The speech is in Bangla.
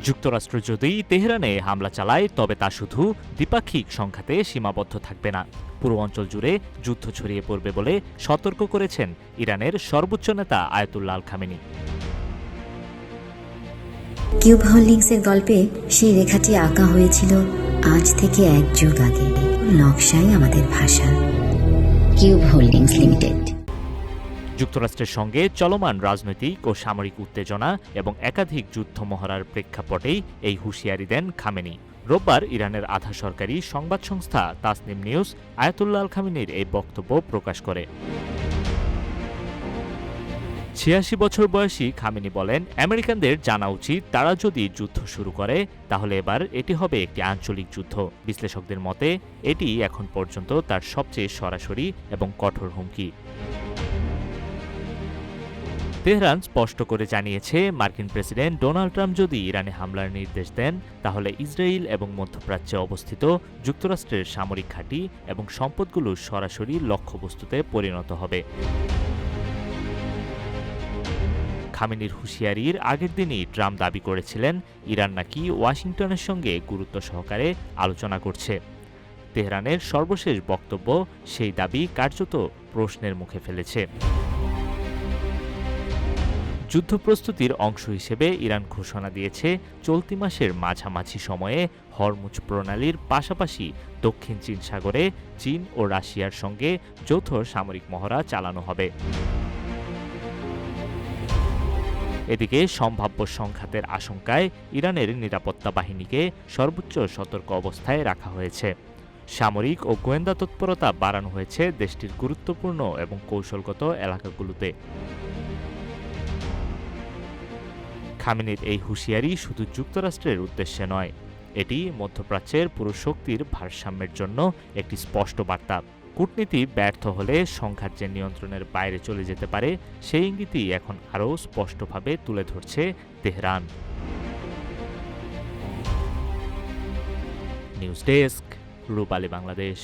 যুক্তরাষ্ট্র যদি তেহরানে হামলা চালায় তবে তা শুধু দ্বিপাক্ষিক সংঘাতে সীমাবদ্ধ থাকবে না, পুরো অঞ্চল জুড়ে যুদ্ধ ছড়িয়ে পড়বে বলে সতর্ক করেছেন ইরানের সর্বোচ্চ নেতা আয়াতুল্লাহ আল খামেনি। কিউব হোল্ডিংসের গল্পে সেই রেখাটি আঁকা হয়েছিল আজ থেকে 1 যুগ আগে। নকশাই আমাদের ভাষা। Cube holdings limited. যুক্তরাষ্ট্রের সঙ্গে চলমান রাজনৈতিক ও সামরিক উত্তেজনা এবং একাধিক যুদ্ধ মহড়ার প্রেক্ষাপটেই এই হুঁশিয়ারি দেন খামেনি। রোববার ইরানের আধা সরকারি সংবাদ সংস্থা তাসনিম নিউজ আয়াতুল্লাহ আল খামেনির এই বক্তব্য প্রকাশ করে। ৮৬ বছর বয়সী খামেনি বলেন, আমেরিকানদের জানা উচিত তারা যদি যুদ্ধ শুরু করে তাহলে এবার এটি হবে একটি আঞ্চলিক যুদ্ধ। বিশ্লেষকদের মতে এটি এখন পর্যন্ত তার সবচেয়ে সরাসরি এবং কঠোর হুমকি। তেহরান স্পষ্ট করে জানিয়েছে, মার্কিন প্রেসিডেন্ট ডোনাল্ড ট্রাম্প যদি ইরানে হামলার নির্দেশ দেন তাহলে ইসরায়েল এবং মধ্যপ্রাচ্যে অবস্থিত যুক্তরাষ্ট্রের সামরিক ঘাঁটি এবং সম্পদগুলো সরাসরি লক্ষ্যবস্তুতে পরিণত হবে। খামেনির হুঁশিয়ারির আগের দিনই ট্রাম্প দাবি করেছিলেন ইরান নাকি ওয়াশিংটনের সঙ্গে গুরুত্ব সহকারে আলোচনা করছে। তেহরানের সর্বশেষ বক্তব্য সেই দাবি কার্যত প্রশ্নের মুখে ফেলেছে। যুদ্ধপ্রস্তুতির অংশ হিসেবে ইরান ঘোষণা দিয়েছে চলতি মাসের মাঝামাঝি সময়ে হরমুজ প্রণালীর পাশাপাশি দক্ষিণ চীন সাগরে চীন ও রাশিয়ার সঙ্গে যৌথ সামরিক মহড়া চালানো হবে। এদিকে সম্ভাব্য সংঘাতের আশঙ্কায় ইরানের নিরাপত্তা বাহিনীকে সর্বোচ্চ সতর্ক অবস্থায় রাখা হয়েছে। সামরিক ও গোয়েন্দা তৎপরতা বাড়ানো হয়েছে দেশটির গুরুত্বপূর্ণ এবং কৌশলগত এলাকাগুলোতে। খামেনির এই হুঁশিয়ারি শুধু যুক্তরাষ্ট্রের উদ্দেশ্যে নয়, এটি মধ্যপ্রাচ্যের পুরো শক্তির ভারসাম্যের জন্য একটি স্পষ্ট বার্তা। কূটনীতি ব্যর্থ হলে সংঘাত যে নিয়ন্ত্রণের বাইরে চলে যেতে পারে সেই ইঙ্গিতই এখন আরও স্পষ্টভাবে তুলে ধরছে তেহরান। নিউজ ডেস্ক, রূপালী বাংলাদেশ।